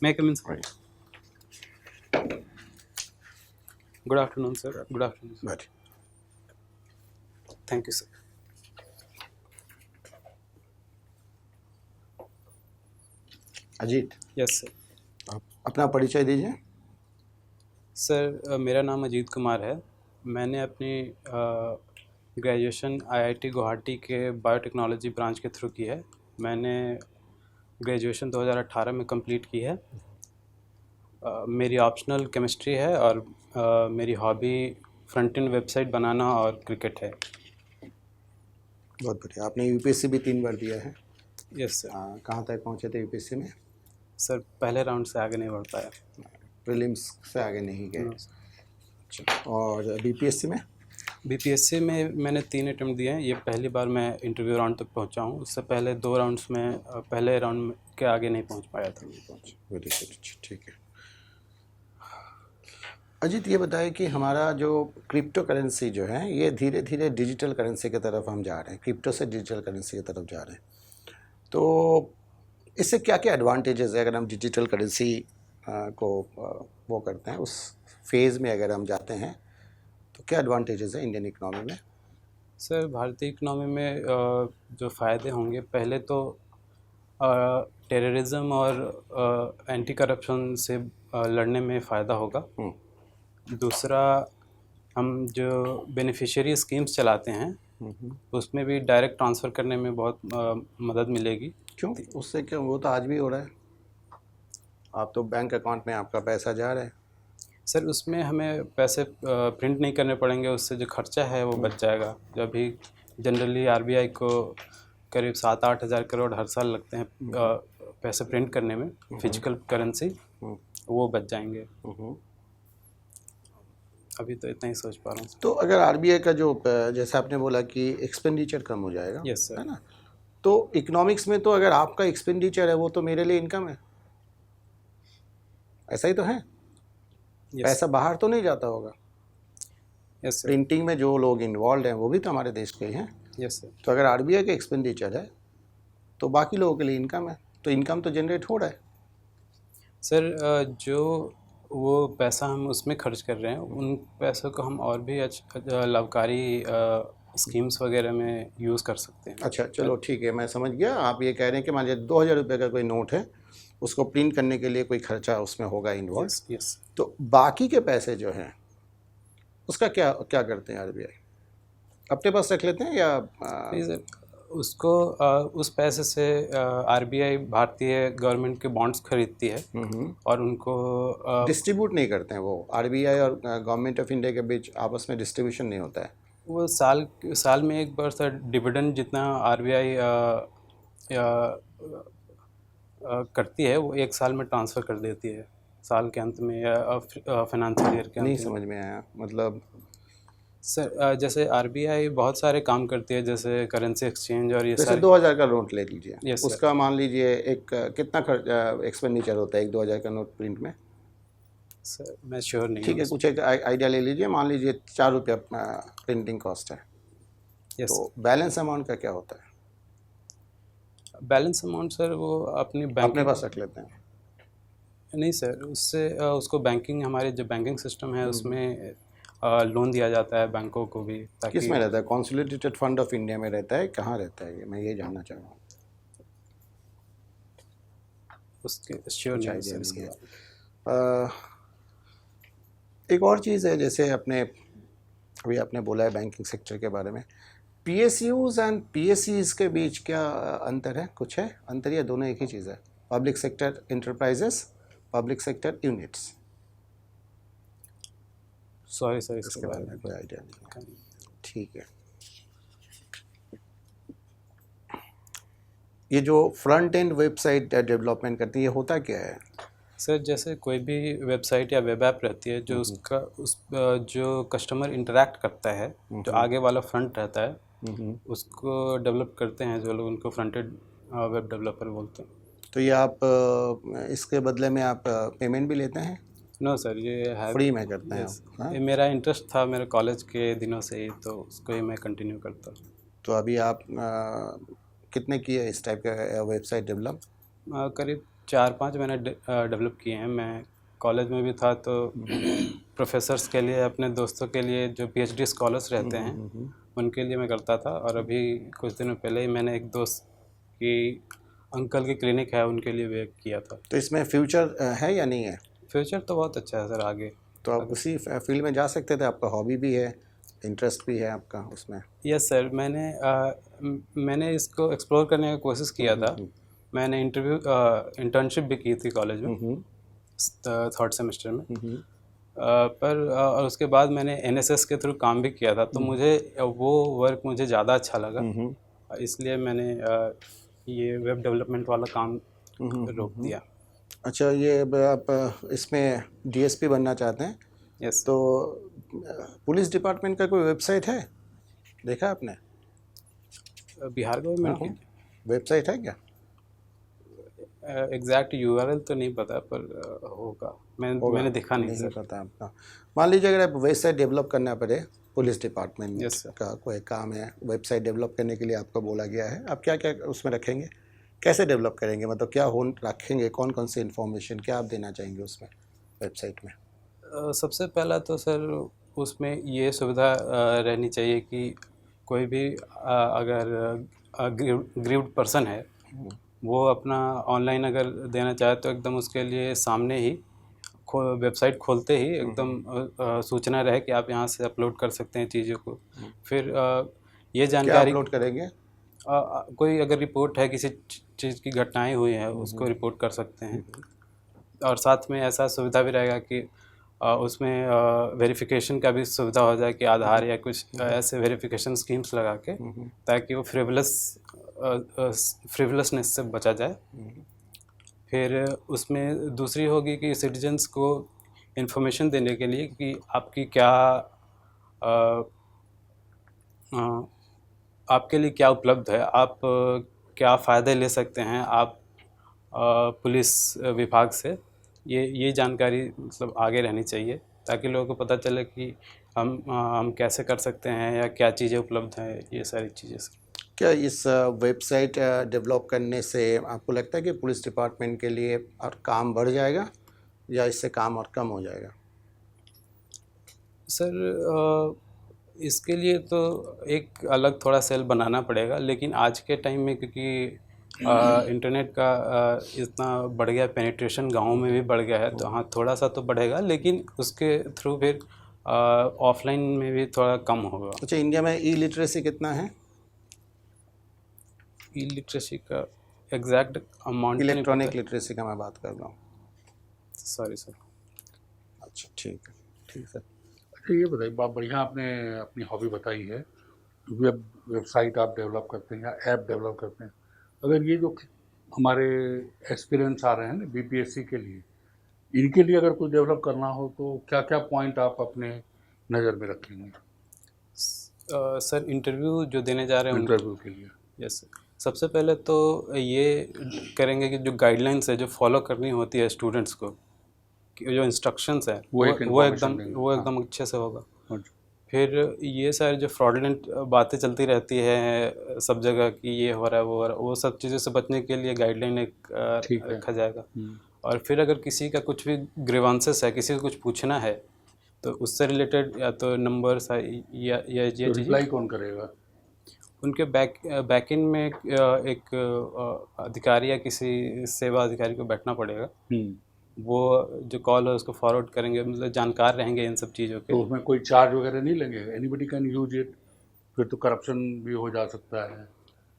May I come in, sir? Good afternoon, sir. Good afternoon, sir. Good. Thank you, sir. Ajit, Yes, sir. आप अपना परिचय दीजिए। Sir मेरा नाम अजीत कुमार है। मैंने अपनी ग्रेजुएशन आईआईटी गुवाहाटी के बायोटेक्नोलॉजी ब्रांच के थ्रू की है। मैंने ग्रेजुएशन 2018 में कंप्लीट की है। मेरी ऑप्शनल केमिस्ट्री है और मेरी हॉबी फ्रंट एंड वेबसाइट बनाना और क्रिकेट है। बहुत बढ़िया। आपने यूपीएससी भी 3 बार दिया है। Yes sir. कहाँ तक पहुँचे थे यूपीएससी में? सर पहले राउंड से आगे नहीं बढ़ पाया। प्रीलिम्स से आगे नहीं गए। No, sir. अच्छा, और बीपीएससी में? बीपीएससी में मैंने 3 अटैम्प्ट दिए हैं। ये पहली बार मैं इंटरव्यू राउंड तक पहुंचा हूं। उससे पहले 2 राउंड्स में पहले राउंड के आगे नहीं पहुंच पाया था। वेरी गुड, ठीक है। अजीत, ये बताएं कि हमारा जो क्रिप्टो करेंसी जो है, ये धीरे धीरे डिजिटल करेंसी की तरफ हम जा रहे हैं, क्रिप्टो से डिजिटल करेंसी की तरफ जा रहे हैं। तो इससे क्या क्या एडवांटेजेस है? अगर हम डिजिटल करेंसी को वो करते हैं, उस फेज़ में अगर हम जाते हैं, तो क्या एडवांटेजेस है इंडियन इकोनॉमी में? सर भारतीय इकनॉमी में जो फ़ायदे होंगे, पहले तो टेररिज्म और एंटी करप्शन से लड़ने में फ़ायदा होगा। दूसरा, हम जो बेनिफिशियरी स्कीम्स चलाते हैं उसमें भी डायरेक्ट ट्रांसफ़र करने में बहुत मदद मिलेगी। क्यों? उससे क्यों? वो तो आज भी हो रहा है। आप तो बैंक अकाउंट में आपका पैसा जा रहा है। सर उसमें हमें पैसे प्रिंट नहीं करने पड़ेंगे, उससे जो खर्चा है वो बच जाएगा। जो अभी जनरली आरबीआई को करीब 7-8 हज़ार करोड़ हर साल लगते हैं पैसे प्रिंट करने में, फिजिकल करेंसी, वो बच जाएंगे। अभी तो इतना ही सोच पा रहा हूँ। तो अगर आरबीआई का जो जैसा आपने बोला कि एक्सपेंडिचर कम हो जाएगा, यस सर। है ना? तो इकोनॉमिक्स में तो अगर आपका एक्सपेंडिचर है वो तो मेरे लिए इनकम है, ऐसा ही तो है। पैसा बाहर तो नहीं जाता होगा। Yes sir. प्रिंटिंग में जो लोग इन्वॉल्व हैं वो भी तो हमारे देश के ही हैं। Yes sir. तो अगर आरबीआई का एक्सपेंडिचर है तो बाकी लोगों के लिए इनकम है, तो इनकम तो जनरेट हो रहा है। सर जो वो पैसा हम उसमें खर्च कर रहे हैं, उन पैसों को हम और भी लाभकारी स्कीम्स वगैरह में यूज़ कर सकते हैं। अच्छा, चलो ठीक है, मैं समझ गया। आप ये कह रहे हैं कि मान लीजिए 2000 रुपये का कोई नोट है, उसको प्रिंट करने के लिए कोई खर्चा उसमें होगा इन्वॉल्व। यस। तो बाकी के पैसे जो हैं उसका क्या क्या करते हैं आरबीआई? अपने पास रख लेते हैं या उसको उस पैसे से आरबीआई भारतीय गवर्नमेंट के बॉन्ड्स खरीदती है और उनको डिस्ट्रीब्यूट नहीं करते हैं? वो आरबीआई और गवर्नमेंट ऑफ इंडिया के बीच आपस में डिस्ट्रीब्यूशन नहीं होता है? वो साल में एक बार सर डिविडेंड जितना आरबीआई करती है वो एक साल में ट्रांसफ़र कर देती है, साल के अंत में या फाइनेंशियल ईयर के अंत में। नहीं समझ में आया, मतलब सर जैसे आरबीआई बहुत सारे काम करती है, जैसे करेंसी एक्सचेंज और ये जैसे सारे। 2000 का नोट ले लीजिए। Yes sir. उसका मान लीजिए एक कितना एक्सपेंडिचर होता है एक 2000 का नोट प्रिंट में? सर मैं श्योर नहीं ठीक है, कुछ एक आइडिया ले लीजिए। मान लीजिए 4 रुपया प्रिंटिंग कॉस्ट है। यस। तो बैलेंस अमाउंट का क्या होता है? बैलेंस अमाउंट सर वो अपने बैंक अपने पास रख लेते हैं? नहीं सर, उससे उसको बैंकिंग, हमारे जो बैंकिंग सिस्टम है उसमें लोन दिया जाता है बैंकों को भी, ताकि। किस में रहता है? कॉन्सोलिडेटेड फंड ऑफ इंडिया में रहता है? कहाँ रहता है ये, मैं ये जानना चाह रहा हूँ। उसके श्योर नहीं सर इसके बारे। एक और चीज़ है, जैसे अभी आपने बोला है बैंकिंग सेक्टर के बारे में, पीएसयूज एंड पीएससीज के बीच क्या अंतर है? कुछ है अंतर या दोनों एक ही चीज़ है? Public sector enterprises, public sector units. Sorry sir इसके बारे में कोई आइडिया नहीं। ठीक है। ये जो फ्रंट एंड वेबसाइट डेवलपमेंट करती है, ये होता क्या है? सर जैसे कोई भी वेबसाइट या वेब ऐप रहती है, जो उसका जो कस्टमर इंटरेक्ट करता है, जो आगे वाला फ्रंट रहता है, उसको डेवलप करते हैं जो लोग, उनको फ्रंट एंड वेब डेवलपर बोलते हैं। तो ये आप इसके बदले में आप पेमेंट भी लेते हैं? नो सर, ये है फ्री में करते हैं आप? ये मेरा इंटरेस्ट था मेरे कॉलेज के दिनों से ही, तो उसको ही मैं कंटिन्यू करता हूँ। तो अभी आप कितने किए इस टाइप का वेबसाइट डेवलप? करीब 4-5 मैंने डेवलप किए हैं। मैं कॉलेज में भी था तो प्रोफेसर्स के लिए, अपने दोस्तों के लिए जो पीएचडी स्कॉलर्स रहते हैं उनके लिए मैं करता था। और अभी कुछ दिनों पहले ही मैंने एक दोस्त की अंकल की क्लिनिक है, उनके लिए भी किया था। तो इसमें फ्यूचर है या नहीं है? फ्यूचर तो बहुत अच्छा है सर आगे। तो आप उसी फील्ड में जा सकते थे, आपका हॉबी भी है, इंटरेस्ट भी है आपका उसमें। यस सर, मैंने इसको एक्सप्लोर करने की कोशिश किया था। मैंने इंटर्नशिप भी की थी कॉलेज में, थर्ड सेमेस्टर में। और उसके बाद मैंने एनएसएस के थ्रू काम भी किया था, तो मुझे वो वर्क मुझे ज़्यादा अच्छा लगा। इसलिए मैंने ये वेब डेवलपमेंट वाला काम रोक दिया। अच्छा, ये आप इसमें डीएसपी बनना चाहते हैं? यस। तो पुलिस डिपार्टमेंट का कोई वेबसाइट है, देखा आपने? बिहार गवर्नमेंट की वेबसाइट है क्या? एग्जैक्ट यूआरएल तो नहीं पता, पर होगा। मैंने देखा नहीं सर। पता आपका। मान लीजिए अगर आप वेबसाइट डेवलप करना पड़े, पुलिस डिपार्टमेंट Yes, sir. का कोई काम है, वेबसाइट डेवलप करने के लिए आपको बोला गया है, आप क्या क्या उसमें रखेंगे, कैसे डेवलप करेंगे, मतलब क्या हो रखेंगे, कौन कौन सी इन्फॉर्मेशन क्या आप देना चाहेंगे उसमें, वेबसाइट में? सबसे पहला तो सर उसमें ये सुविधा रहनी चाहिए कि कोई भी अगर ग्रीव्ड पर्सन है, वो अपना ऑनलाइन अगर देना चाहे तो एकदम उसके लिए सामने ही वेबसाइट खोलते ही एकदम सूचना रहे कि आप यहाँ से अपलोड कर सकते हैं चीज़ों को। फिर ये क्या जानकारी अपलोड करेंगे? कोई अगर रिपोर्ट है, किसी चीज़ की घटनाएं हुई है, उसको रिपोर्ट कर सकते हैं। और साथ में ऐसा सुविधा भी रहेगा कि उसमें वेरिफिकेशन का भी सुविधा हो जाए कि आधार या कुछ ऐसे वेरिफिकेशन स्कीम्स लगा के, ताकि वो फ्रिवलसनेस से बचा जाए। फिर उसमें दूसरी होगी कि सिटीजन्स को इन्फॉर्मेशन देने के लिए कि आपकी क्या आपके लिए क्या उपलब्ध है, आप क्या फ़ायदे ले सकते हैं आप पुलिस विभाग से। ये जानकारी मतलब आगे रहनी चाहिए, ताकि लोगों को पता चले कि हम कैसे कर सकते हैं या क्या चीज़ें उपलब्ध हैं, ये सारी चीज़ें। क्या इस वेबसाइट डेवलप करने से आपको लगता है कि पुलिस डिपार्टमेंट के लिए और काम बढ़ जाएगा या इससे काम और कम हो जाएगा? सर इसके लिए तो एक अलग थोड़ा सेल बनाना पड़ेगा, लेकिन आज के टाइम में क्योंकि इंटरनेट का इतना बढ़ गया, पेनिट्रेशन गाँव में भी बढ़ गया है, तो हाँ थोड़ा सा तो बढ़ेगा, लेकिन उसके थ्रू फिर ऑफलाइन में भी थोड़ा कम होगा। अच्छा, इंडिया में ई लिटरेसी कितना है? ई लिटरेसी का एग्जैक्ट अमाउंट इलेक्ट्रॉनिक लिटरेसी का मैं बात कर रहा हूँ। Sorry sir. अच्छा, ठीक है, ठीक है। अच्छा, ये बताइए, बहुत बढ़िया आपने अपनी हॉबी बताई है, वेबसाइट आप डेवलप करते हैं या ऐप डेवलप करते हैं। अगर ये जो हमारे एस्पिरेंट्स आ रहे हैं ना बीपीएससी के लिए, इनके लिए अगर कुछ डेवलप करना हो तो क्या क्या पॉइंट आप अपने नज़र में रखेंगे सर इंटरव्यू जो देने जा रहे हैं इंटरव्यू के लिए? यस सर, सबसे पहले तो ये करेंगे कि जो गाइडलाइंस है जो फॉलो करनी होती है स्टूडेंट्स को, कि जो इंस्ट्रक्शंस है वो एकदम अच्छे से होगा। फिर ये सारी जो फ्रॉडलेंट बातें चलती रहती है सब जगह कि ये हो रहा है वो हो रहा है, वो सब चीज़ों से बचने के लिए गाइडलाइन एक रखा जाएगा। और फिर अगर किसी का कुछ भी ग्रीवांसेस है, किसी को कुछ पूछना है, तो उससे रिलेटेड या तो नंबर्स या ये चीज़ रिप्लाई कौन करेगा? उनके बैकएंड में एक अधिकारी या किसी सेवा अधिकारी को बैठना पड़ेगा। वो जो कॉल है उसको फॉरवर्ड करेंगे, मतलब जानकार रहेंगे इन सब चीज़ों के। तो उसमें कोई चार्ज वगैरह नहीं लेंगे? Anybody can use it? फिर तो करप्शन भी हो जा सकता है।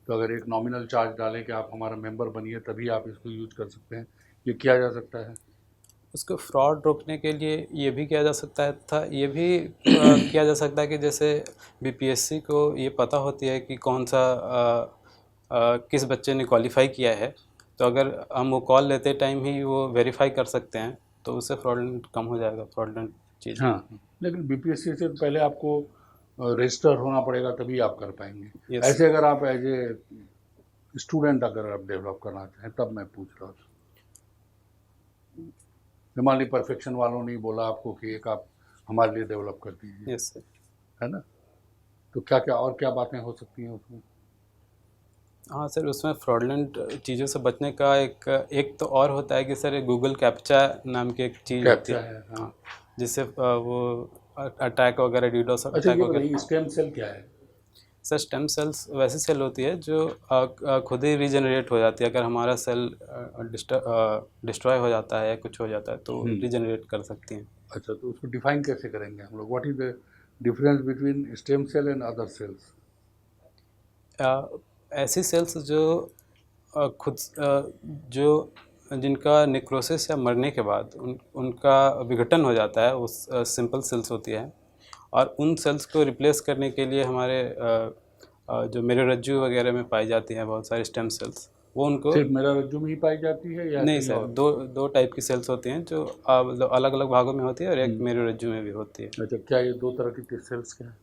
तो अगर एक नॉमिनल चार्ज डालें कि आप हमारा मेंबर बनिए तभी आप इसको यूज कर सकते हैं, ये किया जा सकता है? उसको फ्रॉड रोकने के लिए ये भी किया जा सकता है, था ये भी किया जा सकता है कि जैसे बीपीएससी को ये पता होती है कि कौन सा किस बच्चे ने क्वालिफाई किया है, तो अगर हम वो कॉल लेते टाइम ही वो वेरीफाई कर सकते हैं, तो उससे फ्रॉडलेंट कम हो जाएगा, फ्रॉडलेंट चीज़। हाँ, लेकिन बीपीएससी से पहले आपको रजिस्टर होना पड़ेगा तभी आप कर पाएंगे। Yes. ऐसे अगर आप एज ए स्टूडेंट अगर आप डेवलप करना चाहें तब मैं पूछ रहा था। मान ली परफेक्शन वालों ने बोला आपको कि एक आप हमारे लिए डेवलप कर दीजिए। Yes sir. है ना? तो क्या क्या और क्या बातें हो सकती हैं उसमें? हाँ सर, उसमें फ्रॉडलेंट चीज़ों से बचने का एक तो और होता है कि सर गूगल कैप्चा नाम की एक चीज़ होती कैप्चा है। है, हाँ। जिससे वो अटैक वगैरह, डीडोस अच्छा, अटैक ये वगैरह। बताइए स्टेम सेल क्या है? सर स्टेम सेल्स वैसी सेल होती है जो खुद ही रीजनरेट हो जाती है। अगर हमारा सेल डिस्ट्रॉय हो जाता है या कुछ हो जाता है तो रीजनरेट कर सकती हैं। अच्छा, तो उसको डिफाइन कैसे करेंगे हम लोग? What is the difference between stem cell and other cells? ऐसी सेल्स जो जो जिनका नेक्रोसिस या मरने के बाद उनका विघटन हो जाता है, उस सिंपल सेल्स होती है। और उन सेल्स को रिप्लेस करने के लिए हमारे जो मेरुरज्जु वगैरह में पाई जाती हैं बहुत सारी स्टेम सेल्स, वो उनको। सिर्फ मेरुरज्जु में ही पाई जाती है या नहीं कहीं सर, और? दो टाइप की सेल्स होती हैं जो मतलब अलग अलग भागों में होती है, और एक मेरुरज्जु में भी होती है। अच्छा, क्या ये दो तरह की सेल्स क्या है?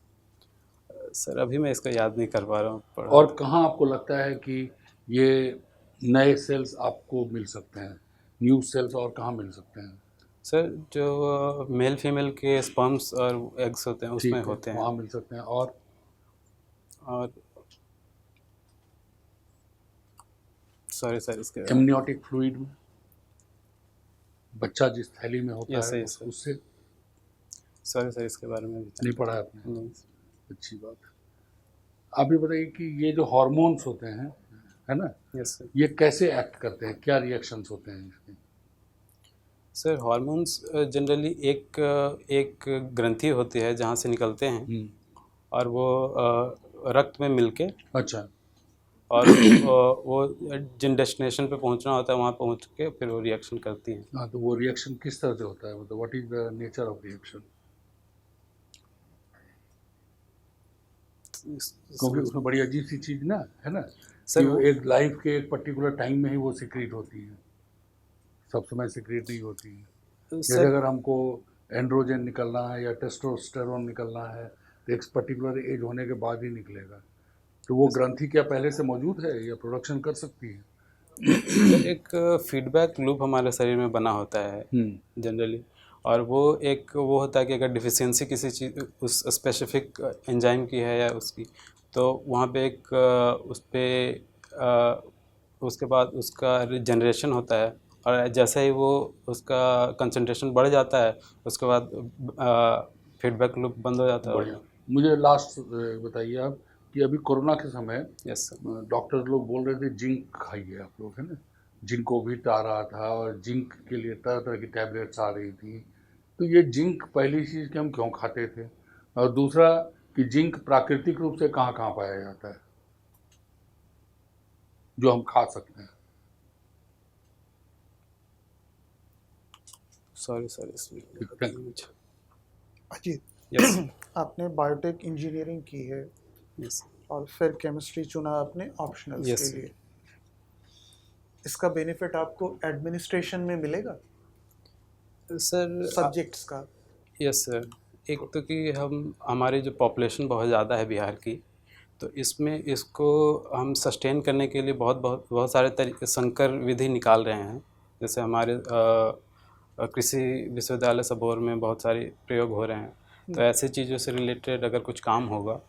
सर अभी मैं इसका याद नहीं कर पा रहा हूँ और कहाँ आपको लगता है कि ये नए सेल्स आपको मिल सकते हैं, न्यू सेल्स और कहाँ मिल सकते हैं? सर जो मेल फीमेल के स्पर्म्स और एग्स होते हैं उसमें ठीक है, होते हैं। वहाँ मिल सकते हैं। और और सॉरी सर, इसके एमनियोटिक फ्लूइड में, बच्चा जिस थैली में होता यस है यस सर, उससे सॉरी सर, इसके बारे में भी नहीं पढ़ा है आपने? नहीं। अच्छी बात है। आप ये बताइए कि ये जो हार्मोन्स होते हैं, है ना, यस सर। ये कैसे एक्ट करते हैं, क्या रिएक्शंस होते हैं इसके? सर हार्मोन्स जनरली एक ग्रंथि होती है जहाँ से निकलते हैं, और वो रक्त में मिलके, अच्छा, और वो जिन डेस्टिनेशन पे पहुंचना होता है वहाँ पहुंच के फिर वो रिएक्शन करती हैं। हाँ, तो वो रिएक्शन किस तरह से होता है, मतलब what is the nature of reaction? क्योंकि उसमें बड़ी अजीब सी चीज़ ना है ना, सर कि वो एक लाइफ के एक पर्टिकुलर टाइम में ही वो सिक्रीट होती है, सब समय सिक्रीट नहीं होती है। जैसे सर अगर हमको एंड्रोजन निकलना है या टेस्टोस्टेरोन निकलना है तो एक पर्टिकुलर एज होने के बाद ही निकलेगा। तो वो ग्रंथि क्या पहले से मौजूद है या प्रोडक्शन कर सकती है? सर एक फीडबैक लूप हमारे शरीर में बना होता है जनरली, और वो वो होता है कि अगर डिफिशियंसी किसी चीज़ उस स्पेसिफिक एंजाइम की है या उसकी, तो वहाँ पे उस पे उसके बाद उसका जनरेशन होता है, और जैसे ही वो उसका कंसंट्रेशन बढ़ जाता है उसके बाद फीडबैक लूप बंद हो जाता है। बढ़िया। मुझे लास्ट बताइए आप कि अभी कोरोना के समय यस सर। डॉक्टर लोग बोल रहे थे जिंक खाइए आप लोग, है ना, जिंक कोविड आ रहा था और जिंक के लिए तरह तरह की टैबलेट्स आ रही थी। तो ये जिंक पहली चीज़ कि हम क्यों खाते थे, और दूसरा कि जिंक प्राकृतिक रूप से कहाँ कहाँ पाया जाता है जो हम खा सकते हैं? सॉरी सर, इसमें Thank you. अजीत, यस आपने बायोटेक इंजीनियरिंग की है यस और फिर केमिस्ट्री चुना आपने ऑप्शनल्स Yes, के sir. लिए। इसका बेनिफिट आपको एडमिनिस्ट्रेशन में मिलेगा सर सब्जेक्ट्स का? Yes sir. एक तो कि हमारी जो पॉपुलेशन बहुत ज़्यादा है बिहार की, तो इसमें इसको हम सस्टेन करने के लिए बहुत सारे तरीके संकर विधि निकाल रहे हैं। जैसे हमारे कृषि विश्वविद्यालय सबौर में बहुत सारे प्रयोग हो रहे हैं। तो ऐसी चीज़ों से रिलेटेड अगर कुछ काम होगा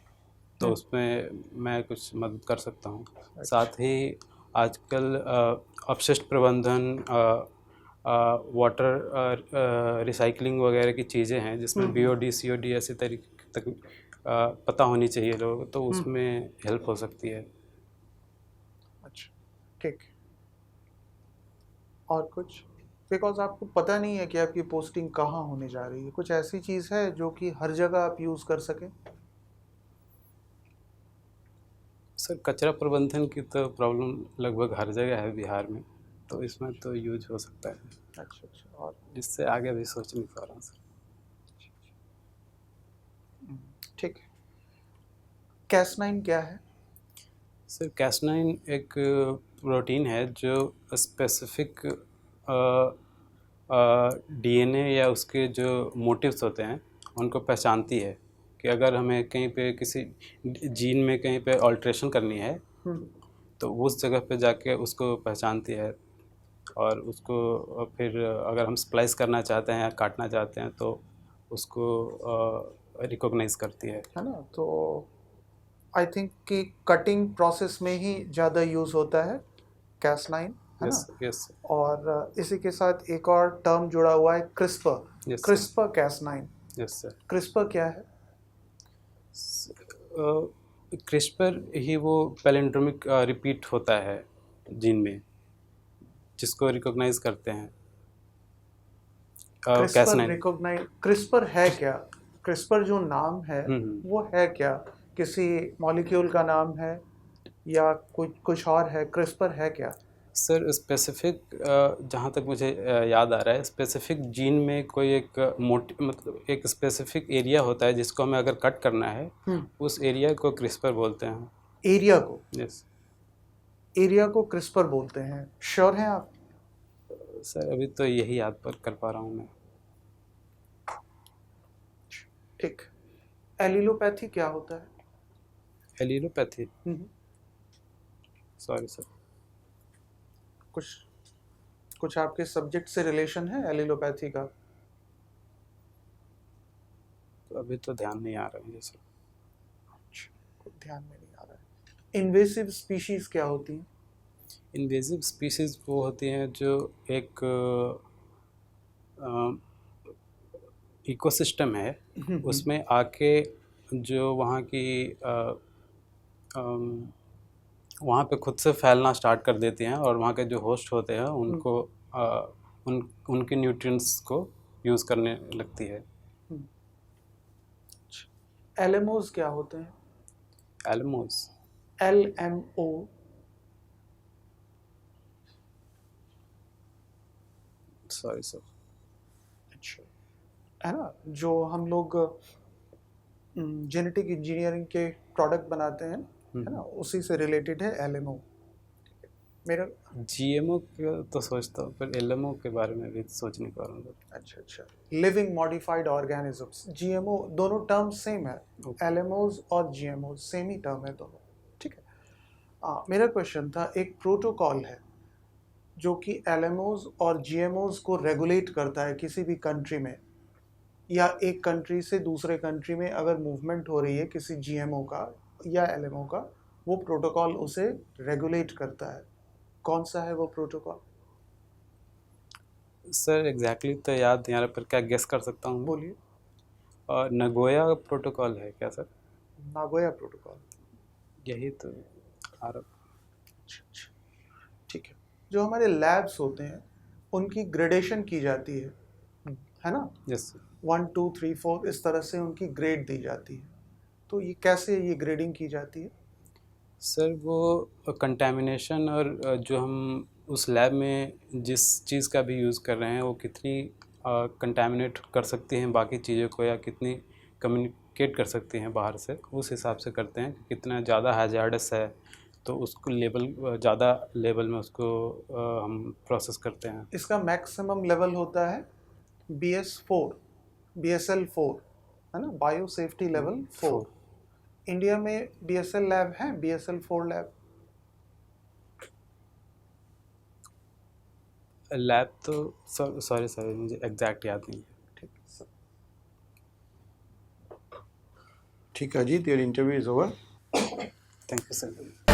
तो उसमें मैं कुछ मदद कर सकता हूँ। साथ ही आजकल अपशिष्ट प्रबंधन, वाटर रिसाइकलिंग वगैरह की चीज़ें हैं जिसमें बीओडी सीओडी ऐसे तरीके तक पता होनी चाहिए लोगों को, तो उसमें हेल्प हो सकती है। अच्छा, ठीक। और कुछ? बिकॉज आपको पता नहीं है कि आपकी पोस्टिंग कहाँ होने जा रही है। कुछ ऐसी चीज़ है जो कि हर जगह आप यूज़ कर सकें? सर कचरा प्रबंधन की तो प्रॉब्लम लगभग हर जगह है बिहार में, तो इसमें तो यूज हो सकता है। अच्छा अच्छा। और जिससे आगे भी सोच नहीं पा रहा हूँ सर। ठीक है। Cas9 क्या है? सर Cas9 एक प्रोटीन है जो स्पेसिफिक डीएनए या उसके जो मोटिव्स होते हैं उनको पहचानती है, कि अगर हमें कहीं पे किसी जीन में कहीं पे ऑल्ट्रेशन करनी है तो उस जगह पे जाके उसको पहचानती है, और उसको फिर अगर हम स्प्लाइस करना चाहते हैं या काटना चाहते हैं तो उसको रिकॉग्नाइज करती है। ना? तो आई थिंक कि कटिंग प्रोसेस में ही ज़्यादा यूज़ होता है Cas9, है यस ना? यस और इसी के साथ एक और टर्म जुड़ा हुआ है CRISPR, yes CRISPR Cas9। Yes sir. CRISPR क्या है? क्रिस्पर ही वो पैलिंड्रोमिक रिपीट होता है जीन में, जिसको रिकॉग्नाइज करते हैं क्रिस्पर Cas9। रिकॉग्नाइज, क्रिस्पर है क्या? क्रिस्पर जो नाम है वो है क्या? किसी मॉलिक्यूल का नाम है या कुछ और है? क्रिस्पर है क्या? सर स्पेसिफिक, जहाँ तक मुझे याद आ रहा है, स्पेसिफिक जीन में कोई एक मतलब एक स्पेसिफिक एरिया होता है जिसको हमें अगर कट करना है, उस एरिया को क्रिस्पर बोलते हैं। एरिया को, यस एरिया को क्रिस्पर बोलते हैं। श्योर हैं आप? सर, अभी तो यही याद कर पा रहा हूँ मैं। ठीक। एलिलोपैथी क्या होता है? एलिलोपैथी, सॉरी सर, कुछ आपके सब्जेक्ट से रिलेशन है एलिलोपैथी का? तो अभी तो ध्यान नहीं आ रहा है मुझे सर। ध्यान में नहीं आ रहा है। इन्वेसिव स्पीशीज क्या होती हैं? इन्वेजिव स्पीशीज़ वो होती हैं जो एक इकोसिस्टम है, उसमें आके जो वहाँ की वहाँ पे खुद से फैलना स्टार्ट कर देती हैं, और वहाँ के जो होस्ट होते हैं उनको उनके न्यूट्रिएंट्स को यूज़ करने लगती है। एलेमोज क्या होते हैं? Alamos, LMO। Sorry sir. अच्छा, है ना, जो हम लोग जेनेटिक इंजीनियरिंग के प्रोडक्ट बनाते हैं, है ना, उसी से रिलेटेड है LMO। मेरा GMO का तो सोचता हूँ, पर LMO के बारे में भी सोच नहीं पा रहा हूँ। अच्छा, लिविंग मॉडिफाइड ऑर्गेनिजम्स, GMO, दोनों टर्म सेम है। LMOs और GMOs सेम ही टर्म है दोनों, ठीक है। मेरा क्वेश्चन था, एक प्रोटोकॉल है जो कि LMOs और GMOs को रेगुलेट करता है किसी भी कंट्री में, या एक कंट्री से दूसरे कंट्री में अगर मूवमेंट हो रही है किसी GMO का या LMO का, वो प्रोटोकॉल उसे रेगुलेट करता है। कौन सा है वो प्रोटोकॉल? सर एग्जैक्टली तो याद नहीं आ रहा, पर क्या गेस कर सकता हूँ? बोलिए। और नगोया प्रोटोकॉल है क्या सर? नागोया प्रोटोकॉल, यही तो आ रहा। ठीक है। जो हमारे लैब्स होते हैं उनकी ग्रेडेशन की जाती है ना? यस 1 2 3 4 इस तरह से उनकी ग्रेड दी जाती है। तो ये कैसे ये ग्रेडिंग की जाती है? सर, वो कंटामिनेशन और जो हम उस लैब में जिस चीज़ का भी यूज़ कर रहे हैं वो कितनी कंटामिनेट कर सकती हैं बाकी चीज़ों को, या कितनी कम्युनिकेट कर सकती हैं बाहर से, उस हिसाब से करते हैं कि कितना ज़्यादा हैजार्डस है, तो उसको लेवल ज़्यादा लेवल में उसको हम प्रोसेस करते हैं। इसका मैक्सिमम लेवल होता है BS4, BSL4, है ना, बायो सेफ्टी लेवल 4। इंडिया में BSL लैब है, BSL4 लैब? लैब तो सॉरी मुझे एग्जैक्ट याद नहीं है। ठीक है, Ajit, your interview is over. Thank you sir.